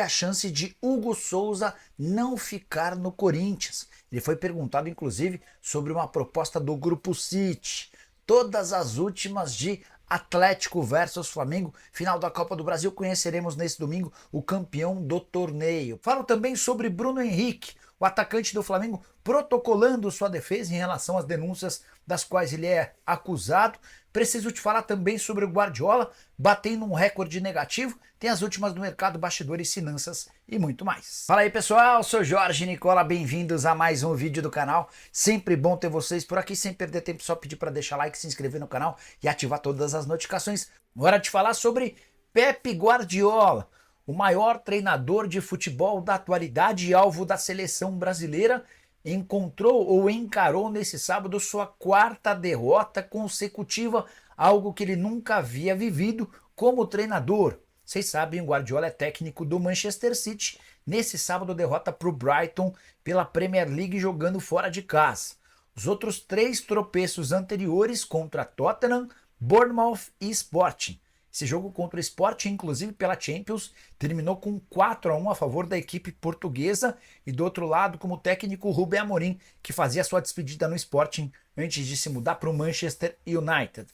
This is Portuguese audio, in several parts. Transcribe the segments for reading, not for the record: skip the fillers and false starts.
a chance de Hugo Souza não ficar no Corinthians. Ele foi perguntado, inclusive, sobre uma proposta do Grupo City. Todas as últimas de Atlético versus Flamengo, final da Copa do Brasil. Conheceremos nesse domingo o campeão do torneio. Falo também sobre Bruno Henrique, o atacante do Flamengo, protocolando sua defesa em relação às denúncias das quais ele é acusado. Preciso te falar também sobre o Guardiola, batendo um recorde negativo. Tem as últimas do mercado, bastidores, finanças e muito mais. Fala aí pessoal, sou Jorge Nicola, bem-vindos a mais um vídeo do canal. Sempre bom ter vocês por aqui, sem perder tempo, só pedir para deixar like, se inscrever no canal e ativar todas as notificações. Hora de falar sobre Pep Guardiola, o maior treinador de futebol da atualidade e alvo da seleção brasileira. Encontrou ou encarou nesse sábado sua quarta derrota consecutiva, algo que ele nunca havia vivido como treinador. Vocês sabem, o Guardiola é técnico do Manchester City. Nesse sábado, derrota para o Brighton pela Premier League jogando fora de casa. Os outros 3 tropeços anteriores contra Tottenham, Bournemouth e Sporting. Esse jogo contra o Sporting, inclusive pela Champions, terminou com 4-1 a favor da equipe portuguesa e do outro lado como técnico Rubem Amorim, que fazia sua despedida no Sporting antes de se mudar para o Manchester United.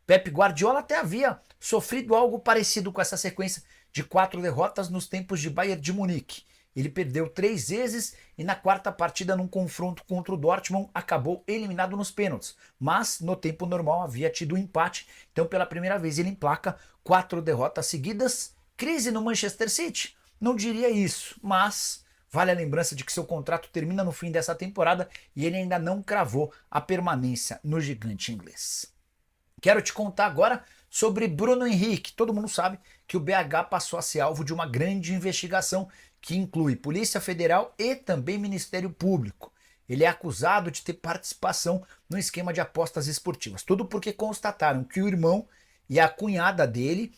Pep Guardiola até havia sofrido algo parecido com essa sequência de 4 derrotas nos tempos de Bayern de Munique. Ele perdeu 3 vezes e na quarta partida, num confronto contra o Dortmund, acabou eliminado nos pênaltis. Mas no tempo normal havia tido um empate, então pela primeira vez ele emplaca 4 derrotas seguidas. Crise no Manchester City? Não diria isso, mas vale a lembrança de que seu contrato termina no fim dessa temporada e ele ainda não cravou a permanência no gigante inglês. Quero te contar agora sobre Bruno Henrique. Todo mundo sabe que o BH passou a ser alvo de uma grande investigação que inclui Polícia Federal e também Ministério Público. Ele é acusado de ter participação no esquema de apostas esportivas. Tudo porque constataram que o irmão e a cunhada dele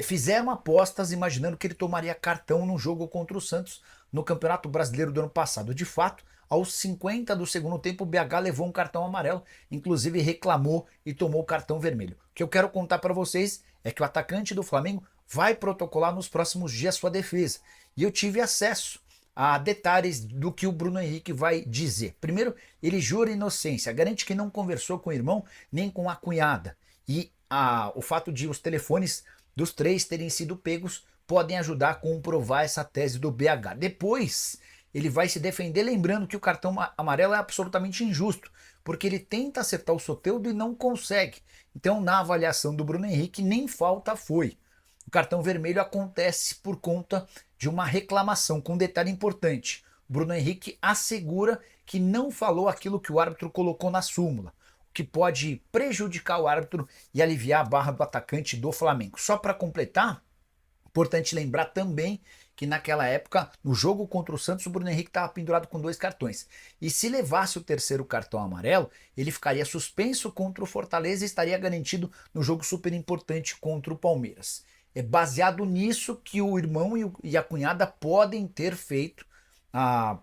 fizeram apostas imaginando que ele tomaria cartão no jogo contra o Santos no Campeonato Brasileiro do ano passado. De fato, aos 50 do segundo tempo, o BH levou um cartão amarelo, inclusive reclamou e tomou o cartão vermelho. O que eu quero contar para vocês é que o atacante do Flamengo vai protocolar nos próximos dias sua defesa. E eu tive acesso a detalhes do que o Bruno Henrique vai dizer. Primeiro, ele jura inocência, garante que não conversou com o irmão nem com a cunhada. E o fato de os telefones dos 3 terem sido pegos podem ajudar a comprovar essa tese do BH. Depois, ele vai se defender lembrando que o cartão amarelo é absolutamente injusto, porque ele tenta acertar o Soteldo e não consegue. Então, na avaliação do Bruno Henrique, nem falta foi. O cartão vermelho acontece por conta de uma reclamação, com um detalhe importante. O Bruno Henrique assegura que não falou aquilo que o árbitro colocou na súmula, o que pode prejudicar o árbitro e aliviar a barra do atacante do Flamengo. Só para completar, importante lembrar também que naquela época, no jogo contra o Santos, o Bruno Henrique estava pendurado com 2 cartões. E se levasse o terceiro cartão amarelo, ele ficaria suspenso contra o Fortaleza e estaria garantido no jogo super importante contra o Palmeiras. É baseado nisso que o irmão e a cunhada podem ter feito a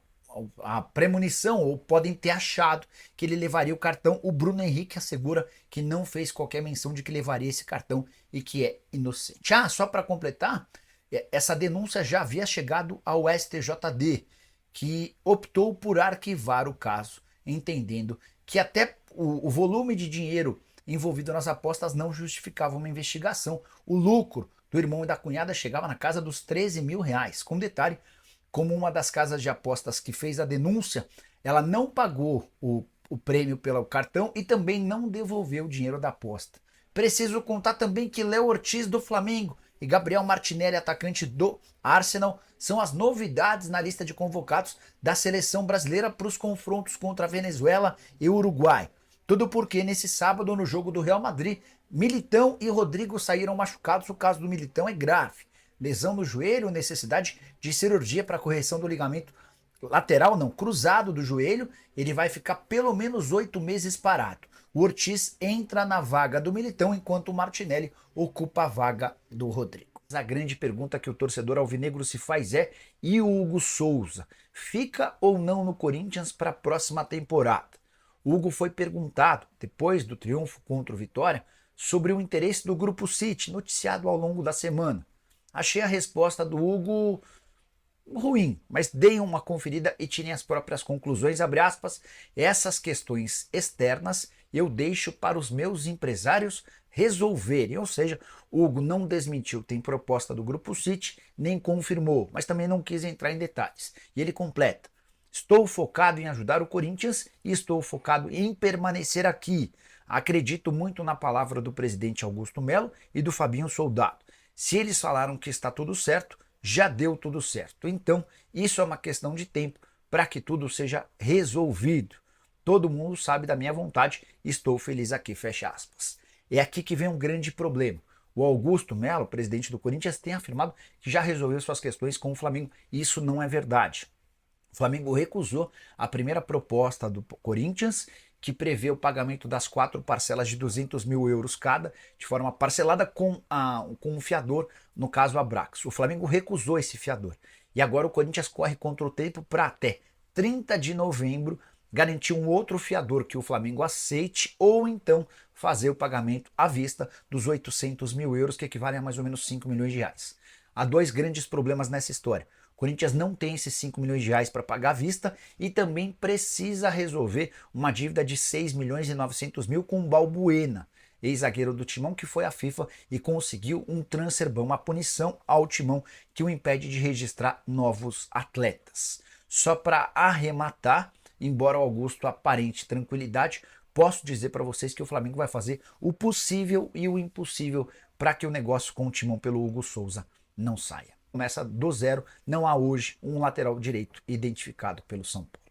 premonição ou podem ter achado que ele levaria o cartão. O Bruno Henrique assegura que não fez qualquer menção de que levaria esse cartão e que é inocente. Só para completar, essa denúncia já havia chegado ao STJD, que optou por arquivar o caso, entendendo que até o volume de dinheiro envolvido nas apostas não justificava uma investigação. O lucro do irmão e da cunhada chegava na casa dos 13 mil reais. Com detalhe, como uma das casas de apostas que fez a denúncia, ela não pagou o prêmio pelo cartão e também não devolveu o dinheiro da aposta. Preciso contar também que Léo Ortiz do Flamengo e Gabriel Martinelli, atacante do Arsenal, são as novidades na lista de convocados da seleção brasileira para os confrontos contra a Venezuela e o Uruguai. Tudo porque nesse sábado, no jogo do Real Madrid, Militão e Rodrigo saíram machucados. O caso do Militão é grave. Lesão no joelho, necessidade de cirurgia para correção do ligamento lateral, não, cruzado do joelho. Ele vai ficar pelo menos 8 meses parado. O Ortiz entra na vaga do Militão, enquanto o Martinelli ocupa a vaga do Rodrigo. A grande pergunta que o torcedor alvinegro se faz é: e o Hugo Souza? Fica ou não no Corinthians para a próxima temporada? O Hugo foi perguntado, depois do triunfo contra o Vitória, sobre o interesse do Grupo City, noticiado ao longo da semana. Achei a resposta do Hugo ruim, mas deem uma conferida e tirem as próprias conclusões, abre aspas, essas questões externas eu deixo para os meus empresários resolverem, ou seja, o Hugo não desmentiu, tem proposta do Grupo City, nem confirmou, mas também não quis entrar em detalhes. E ele completa, estou focado em ajudar o Corinthians e estou focado em permanecer aqui. Acredito muito na palavra do presidente Augusto Melo e do Fabinho Soldado. Se eles falaram que está tudo certo, já deu tudo certo. Então, isso é uma questão de tempo para que tudo seja resolvido. Todo mundo sabe da minha vontade, estou feliz aqui, fecha aspas. É aqui que vem um grande problema. O Augusto Melo, presidente do Corinthians, tem afirmado que já resolveu suas questões com o Flamengo. Isso não é verdade. O Flamengo recusou a primeira proposta do Corinthians, que prevê o pagamento das 4 parcelas de 200 mil euros cada, de forma parcelada com um fiador, no caso a Brax. O Flamengo recusou esse fiador. E agora o Corinthians corre contra o tempo para até 30 de novembro garantir um outro fiador que o Flamengo aceite ou então fazer o pagamento à vista dos 800 mil euros, que equivalem a mais ou menos 5 milhões de reais. Há dois grandes problemas nessa história. O Corinthians não tem esses 5 milhões de reais para pagar à vista e também precisa resolver uma dívida de 6 milhões e 900 mil com o Balbuena, ex-zagueiro do Timão, que foi à FIFA e conseguiu um transfer ban, uma punição ao Timão que o impede de registrar novos atletas. Só para arrematar, embora o Augusto aparente tranquilidade, posso dizer para vocês que o Flamengo vai fazer o possível e o impossível para que o negócio com o Timão pelo Hugo Souza não saia. Começa do zero, não há hoje um lateral direito identificado pelo São Paulo.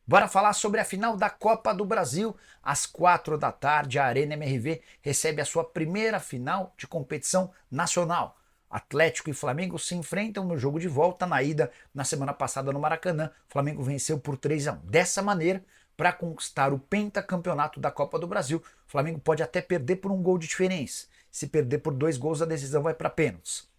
Bora falar sobre a final da Copa do Brasil. Às 4 da tarde, a Arena MRV recebe a sua primeira final de competição nacional. Atlético e Flamengo se enfrentam no jogo de volta. Na ida, na semana passada no Maracanã, o Flamengo venceu por 3-1. Dessa maneira, para conquistar o pentacampeonato da Copa do Brasil, o Flamengo pode até perder por um gol de diferença. Se perder por 2 gols, a decisão vai para pênaltis.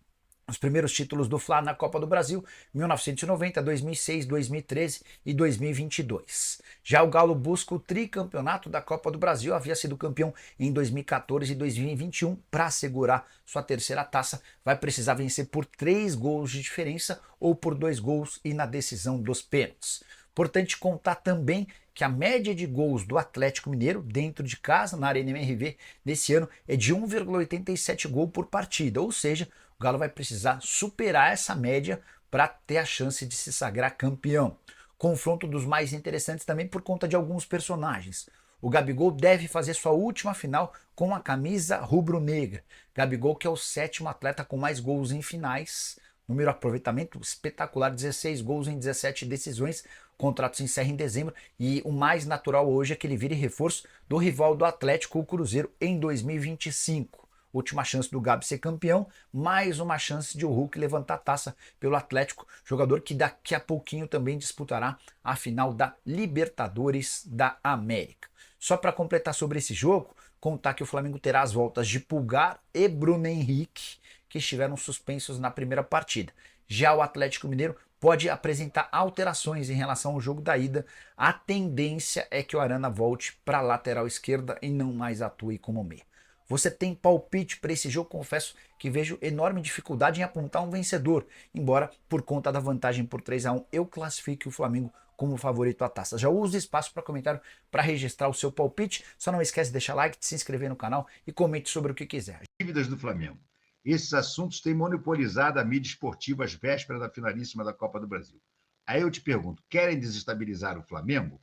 Os primeiros títulos do Fla na Copa do Brasil, 1990, 2006, 2013 e 2022. Já o Galo busca o tricampeonato da Copa do Brasil, havia sido campeão em 2014 e 2021. Para assegurar sua terceira taça, vai precisar vencer por 3 gols de diferença ou por 2 gols e na decisão dos pênaltis. Importante contar também que a média de gols do Atlético Mineiro dentro de casa, na Arena MRV, desse ano é de 1,87 gol por partida, ou seja, o Galo vai precisar superar essa média para ter a chance de se sagrar campeão. Confronto dos mais interessantes também por conta de alguns personagens. O Gabigol deve fazer sua última final com a camisa rubro-negra. Gabigol, que é o 7º atleta com mais gols em finais, número de aproveitamento espetacular, 16 gols em 17 decisões. O contrato se encerra em dezembro e o mais natural hoje é que ele vire reforço do rival do Atlético, o Cruzeiro, em 2025. Última chance do Gabi ser campeão, mais uma chance de o Hulk levantar a taça pelo Atlético, jogador que daqui a pouquinho também disputará a final da Libertadores da América. Só para completar sobre esse jogo, contar que o Flamengo terá as voltas de Pulgar e Bruno Henrique, que estiveram suspensos na primeira partida. Já o Atlético Mineiro pode apresentar alterações em relação ao jogo da ida. A tendência é que o Arana volte para a lateral esquerda e não mais atue como meia. Você tem palpite para esse jogo? Confesso que vejo enorme dificuldade em apontar um vencedor, embora por conta da vantagem por 3-1 eu classifique o Flamengo como favorito à taça. Já uso espaço para comentário para registrar o seu palpite. Só não esquece de deixar like, de se inscrever no canal e comente sobre o que quiser. Dívidas do Flamengo. Esses assuntos têm monopolizado a mídia esportiva às vésperas da finalíssima da Copa do Brasil. Aí eu te pergunto, querem desestabilizar o Flamengo?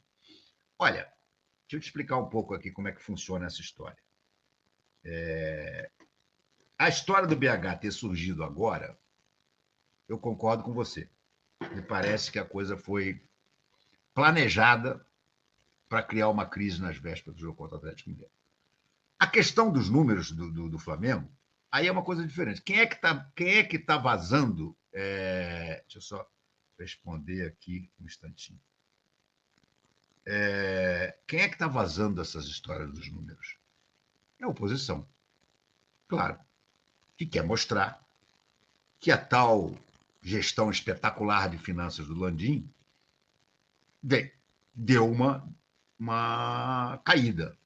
Olha, deixa eu te explicar um pouco aqui como é que funciona essa história. A história do BH ter surgido agora, eu concordo com você. Me parece que a coisa foi planejada para criar uma crise nas vésperas do jogo contra o Atlético Mineiro. A questão dos números do Flamengo, aí é uma coisa diferente. Quem é que tá vazando? Deixa eu só responder aqui um instantinho. Quem é que está vazando essas histórias dos números? É a oposição. Claro. Que quer mostrar que a tal gestão espetacular de finanças do Landim deu uma caída.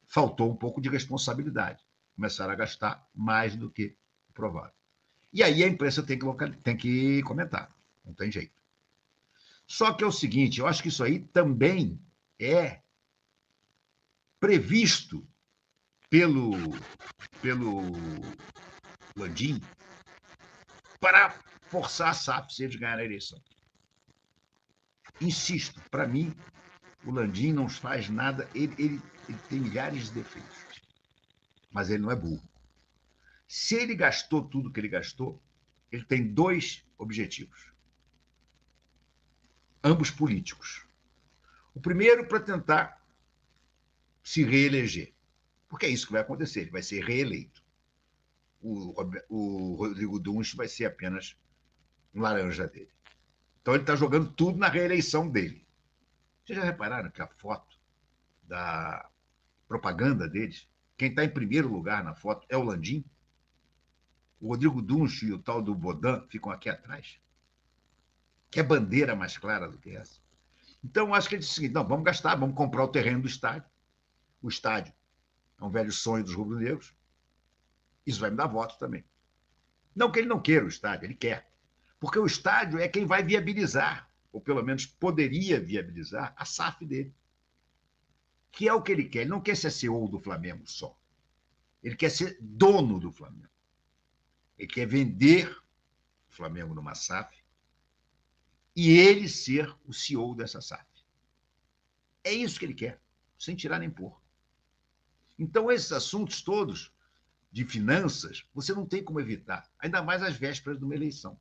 Faltou um pouco de responsabilidade. Começaram a gastar mais do que o provável. E aí a imprensa tem que comentar. Não tem jeito. Só que é o seguinte, eu acho que isso aí também é previsto pelo Landim para forçar a SAF se eles ganharem a eleição. Insisto, para mim, o Landim não faz nada, ele tem milhares de defeitos, mas ele não é burro. Se ele gastou tudo que ele gastou, ele tem dois objetivos, ambos políticos. O primeiro, para tentar se reeleger, porque é isso que vai acontecer, ele vai ser reeleito. O Rodrigo Dunst vai ser apenas um laranja dele. Então ele está jogando tudo na reeleição dele. Vocês já repararam que a foto da propaganda deles, quem está em primeiro lugar na foto é o Landim? O Rodrigo Dunst e o tal do Bodan ficam aqui atrás. Que bandeira mais clara do que essa? Então, acho que ele disse o seguinte, não, vamos gastar, vamos comprar o terreno do estádio. O estádio é um velho sonho dos rubro-negros. Isso vai me dar voto também. Não que ele não queira o estádio, ele quer. Porque o estádio é quem vai viabilizar, ou pelo menos poderia viabilizar, a SAF dele. Que é o que ele quer. Ele não quer ser CEO do Flamengo só. Ele quer ser dono do Flamengo. Ele quer vender o Flamengo numa SAF e ele ser o CEO dessa SAF. É isso que ele quer, sem tirar nem pôr. Então, esses assuntos todos de finanças, você não tem como evitar, ainda mais às vésperas de uma eleição.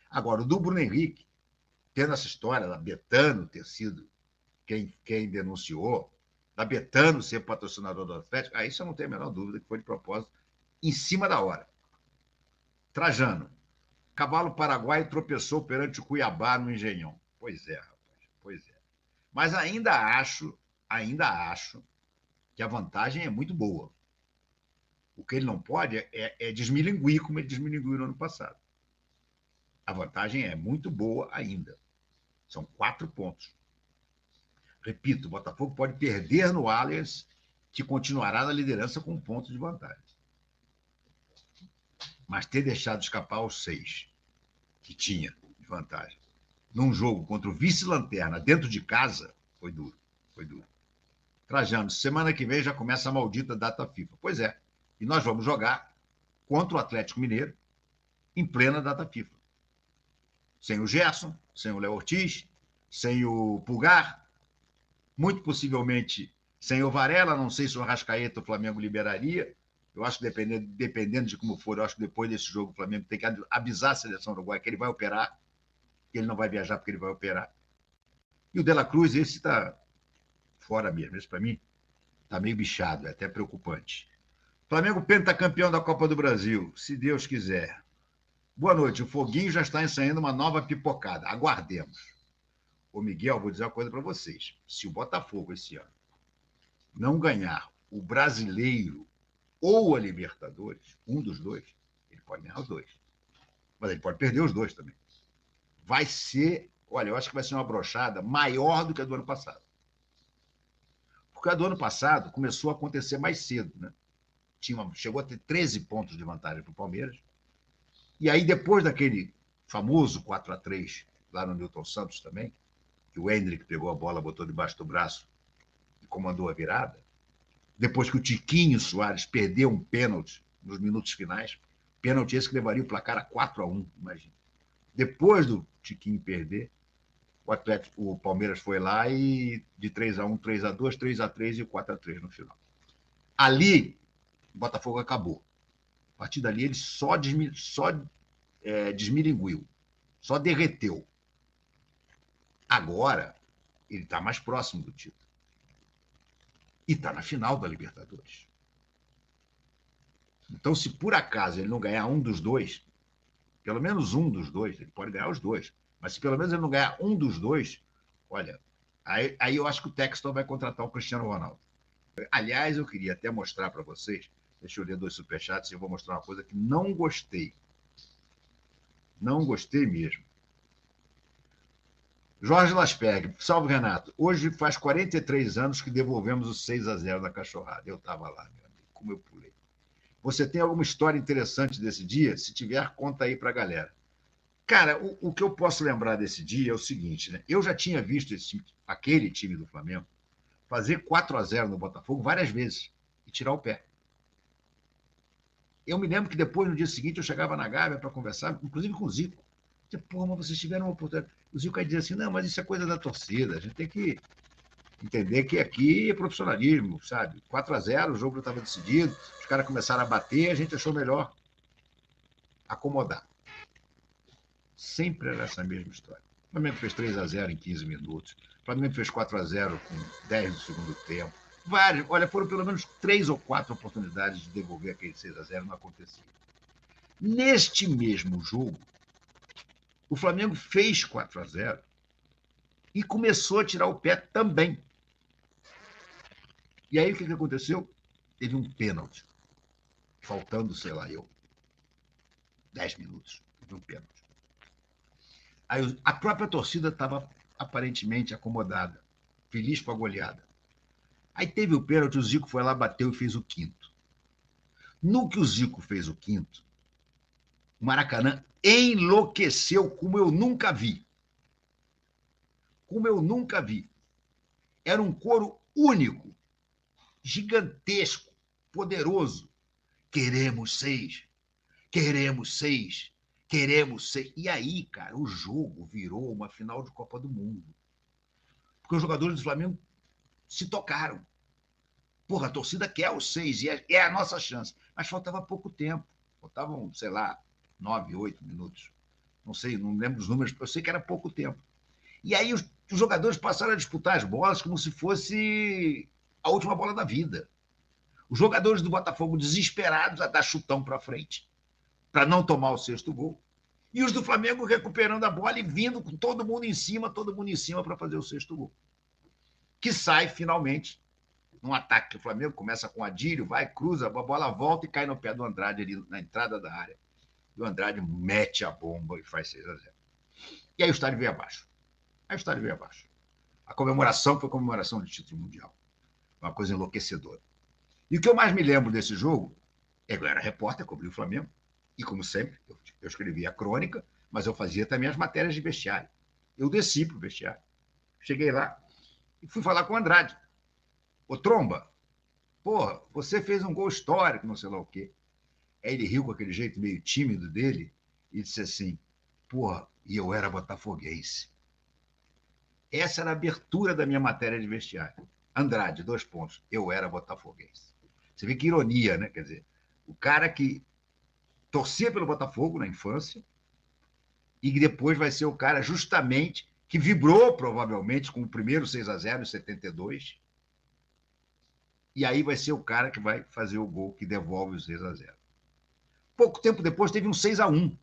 Agora, o do Bruno Henrique, tendo essa história da Betano ter sido quem denunciou, da Betano ser patrocinador do Atlético, isso eu não tenho a menor dúvida que foi de propósito, em cima da hora. Trajano, cavalo paraguaio tropeçou perante o Cuiabá no Engenhão. Pois é, rapaz, pois é. Mas ainda acho que a vantagem é muito boa. O que ele não pode é desmilinguir como ele desmilinguiu no ano passado. A vantagem é muito boa ainda. São 4 pontos. Repito, o Botafogo pode perder no Allianz, que continuará na liderança com 1 ponto de vantagem. Mas ter deixado escapar os 6 que tinha de vantagem num jogo contra o vice-lanterna dentro de casa, foi duro. Trajano, semana que vem já começa a maldita data FIFA. Pois é, e nós vamos jogar contra o Atlético Mineiro em plena data FIFA. Sem o Gerson, sem o Léo Ortiz, sem o Pulgar, muito possivelmente sem o Varela, não sei se o Arrascaeta o Flamengo liberaria. Eu acho que dependendo de como for, eu acho que depois desse jogo o Flamengo tem que avisar a seleção uruguaia que ele vai operar, que ele não vai viajar porque ele vai operar. E o De La Cruz, esse está fora mesmo. Esse, para mim, está meio bichado, é até preocupante. Flamengo pentacampeão da Copa do Brasil, se Deus quiser. Boa noite, o Foguinho já está ensaiando uma nova pipocada. Aguardemos. Ô, Miguel, vou dizer uma coisa para vocês. Se o Botafogo esse ano não ganhar o Brasileiro ou a Libertadores, um dos dois, ele pode ganhar os dois. Mas ele pode perder os dois também. Vai ser, olha, eu acho que vai ser uma brochada maior do que a do ano passado. Porque a do ano passado começou a acontecer mais cedo, né? Chegou a ter 13 pontos de vantagem para o Palmeiras. E aí, depois daquele famoso 4-3 lá no Newton Santos também, que o Hendrick pegou a bola, botou debaixo do braço e comandou a virada, depois que o Tiquinho Soares perdeu um pênalti nos minutos finais, pênalti esse que levaria o placar a 4-1, imagina. Depois do Tiquinho perder, o Palmeiras foi lá e de 3-1, 3-2, 3-3 e 4-3 no final. Ali, o Botafogo acabou. A partir dali, ele só desmilinguiu, só derreteu. Agora, ele está mais próximo do título. E está na final da Libertadores. Então, se por acaso ele não ganhar um dos dois, pelo menos um dos dois, ele pode ganhar os dois, mas se pelo menos ele não ganhar um dos dois, olha, aí eu acho que o Textor vai contratar o Cristiano Ronaldo. Aliás, eu queria até mostrar para vocês, deixa eu ler 2 superchats e eu vou mostrar uma coisa que não gostei. Não gostei mesmo. Jorge Lasperg, salve Renato. Hoje faz 43 anos que devolvemos o 6-0 da cachorrada. Eu estava lá, meu amigo, como eu pulei. Você tem alguma história interessante desse dia? Se tiver, conta aí para a galera. Cara, o que eu posso lembrar desse dia é o seguinte, né? Eu já tinha visto aquele time do Flamengo fazer 4-0 no Botafogo várias vezes e tirar o pé. Eu me lembro que depois, no dia seguinte, eu chegava na Gávea para conversar, inclusive com o Zico. Dizia, pô, mas vocês tiveram uma oportunidade. O Zico aí dizia assim, não, mas isso é coisa da torcida, a gente tem que entender que aqui é profissionalismo, sabe? 4-0, o jogo já estava decidido, os caras começaram a bater, a gente achou melhor acomodar. Sempre era essa mesma história. O Flamengo fez 3-0 em 15 minutos, o Flamengo fez 4-0 com 10 do segundo tempo. Vários, olha, foram pelo menos 3 ou 4 oportunidades de devolver aquele 6-0, não acontecia. Neste mesmo jogo, o Flamengo fez 4-0 e começou a tirar o pé também. E aí o que aconteceu? Teve um pênalti, faltando, sei lá, 10 minutos. Teve um pênalti. Aí a própria torcida estava aparentemente acomodada, feliz com a goleada. Aí teve o pênalti, o Zico foi lá, bateu e fez o quinto. No que o Zico fez o quinto, o Maracanã enlouqueceu como eu nunca vi. Como eu nunca vi. Era um coro único, gigantesco, poderoso. Queremos 6, queremos 6, queremos 6. E aí, cara, o jogo virou uma final de Copa do Mundo. Porque os jogadores do Flamengo se tocaram. Porra, a torcida quer os 6 e é a nossa chance. Mas faltava pouco tempo. Faltavam, sei lá, 9, 8 minutos. Não sei, não lembro os números, eu sei que era pouco tempo. E aí os jogadores passaram a disputar as bolas como se fosse a última bola da vida. Os jogadores do Botafogo desesperados a dar chutão para frente, para não tomar o sexto gol. E os do Flamengo recuperando a bola e vindo com todo mundo em cima para fazer o sexto gol. Que sai finalmente num ataque. O Flamengo começa com o Adílio, vai, cruza, a bola volta e cai no pé do Andrade ali na entrada da área. E o Andrade mete a bomba e faz 6-0. E aí o estádio veio abaixo. A comemoração foi a comemoração de título mundial. Uma coisa enlouquecedora. E o que eu mais me lembro desse jogo, eu era repórter, cobri o Flamengo, e como sempre, eu escrevia a crônica, mas eu fazia também as matérias de vestiário. Eu desci para o vestiário. Cheguei lá e fui falar com o Andrade. Ô, Tromba, porra, você fez um gol histórico, não sei lá o quê. Aí ele riu com aquele jeito meio tímido dele e disse assim, porra, e eu era botafoguense. Essa era a abertura da minha matéria de vestiário. Andrade, 2 pontos, eu era botafoguense. Você vê que ironia, né? Quer dizer, o cara que torcia pelo Botafogo na infância e que depois vai ser o cara justamente que vibrou provavelmente com o primeiro 6-0 em 72 e aí vai ser o cara que vai fazer o gol que devolve o 6-0. Pouco tempo depois teve um 6-1.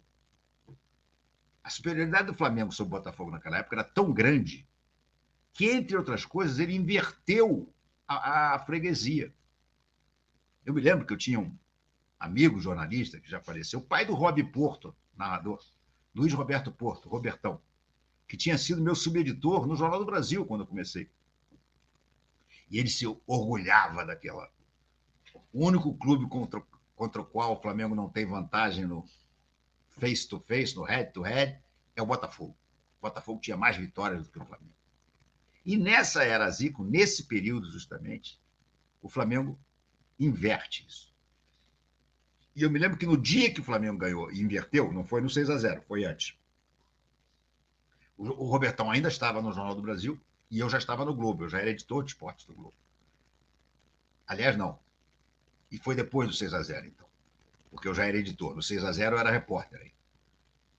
A superioridade do Flamengo sobre o Botafogo naquela época era tão grande que, entre outras coisas, ele inverteu a freguesia. Eu me lembro que eu tinha um amigo jornalista que já faleceu, o pai do Rob Porto, narrador, Luiz Roberto Porto, Robertão, que tinha sido meu subeditor no Jornal do Brasil quando eu comecei. E ele se orgulhava daquela. O único clube contra o qual o Flamengo não tem vantagem no face-to-face, no head-to-head, é o Botafogo. O Botafogo tinha mais vitórias do que o Flamengo. E nessa era Zico, nesse período justamente, o Flamengo inverte isso. E eu me lembro que no dia que o Flamengo ganhou e inverteu, não foi no 6-0, foi antes. O Robertão ainda estava no Jornal do Brasil e eu já estava no Globo, eu já era editor de esportes do Globo. Aliás, não. E foi depois do 6-0, então. Porque eu já era editor. No 6-0 eu era repórter aí.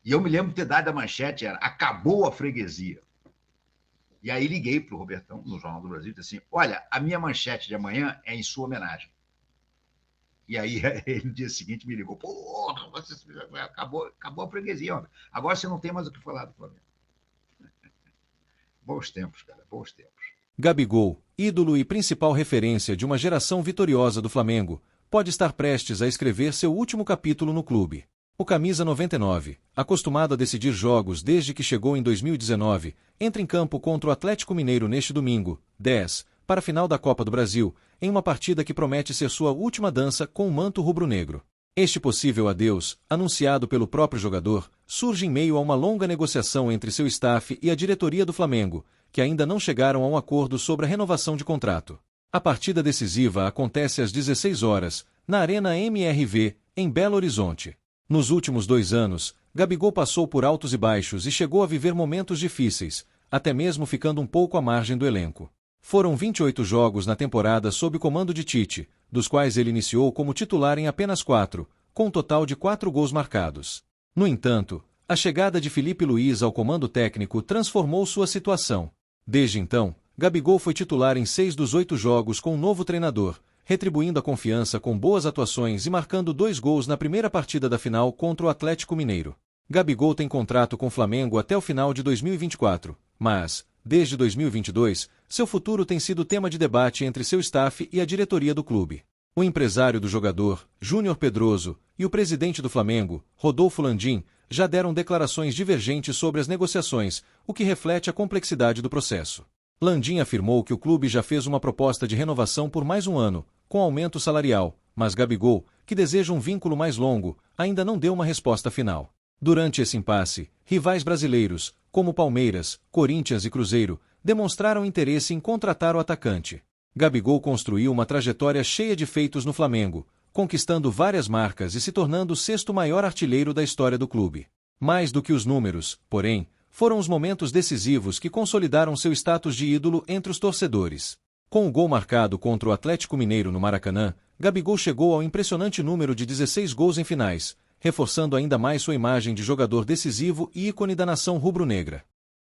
E eu me lembro de ter dado a manchete, era acabou a freguesia. E aí liguei para o Robertão, no Jornal do Brasil, e disse assim, olha, a minha manchete de amanhã é em sua homenagem. E aí, ele, no dia seguinte, me ligou, porra, acabou a freguesia, ó. Agora você não tem mais o que falar do Flamengo. Bons tempos, cara, bons tempos. Gabigol, ídolo e principal referência de uma geração vitoriosa do Flamengo, pode estar prestes a escrever seu último capítulo no clube. O camisa 99, acostumado a decidir jogos desde que chegou em 2019, entra em campo contra o Atlético Mineiro neste domingo, 10, para a final da Copa do Brasil, em uma partida que promete ser sua última dança com o manto rubro-negro. Este possível adeus, anunciado pelo próprio jogador, surge em meio a uma longa negociação entre seu staff e a diretoria do Flamengo, que ainda não chegaram a um acordo sobre a renovação de contrato. A partida decisiva acontece às 16 horas, na Arena MRV, em Belo Horizonte. Nos últimos 2 anos, Gabigol passou por altos e baixos e chegou a viver momentos difíceis, até mesmo ficando um pouco à margem do elenco. Foram 28 jogos na temporada sob o comando de Tite, dos quais ele iniciou como titular em apenas 4, com um total de 4 gols marcados. No entanto, a chegada de Felipe Luiz ao comando técnico transformou sua situação. Desde então, Gabigol foi titular em 6 dos 8 jogos com o novo treinador, retribuindo a confiança com boas atuações e marcando 2 gols na primeira partida da final contra o Atlético Mineiro. Gabigol tem contrato com o Flamengo até o final de 2024, mas, desde 2022, seu futuro tem sido tema de debate entre seu staff e a diretoria do clube. O empresário do jogador, Júnior Pedroso, e o presidente do Flamengo, Rodolfo Landim, já deram declarações divergentes sobre as negociações, o que reflete a complexidade do processo. Landim afirmou que o clube já fez uma proposta de renovação por mais um ano, com aumento salarial, mas Gabigol, que deseja um vínculo mais longo, ainda não deu uma resposta final. Durante esse impasse, rivais brasileiros, como Palmeiras, Corinthians e Cruzeiro, demonstraram interesse em contratar o atacante. Gabigol construiu uma trajetória cheia de feitos no Flamengo, conquistando várias marcas e se tornando o 6º maior artilheiro da história do clube. Mais do que os números, porém, foram os momentos decisivos que consolidaram seu status de ídolo entre os torcedores. Com o gol marcado contra o Atlético Mineiro no Maracanã, Gabigol chegou ao impressionante número de 16 gols em finais, reforçando ainda mais sua imagem de jogador decisivo e ícone da nação rubro-negra.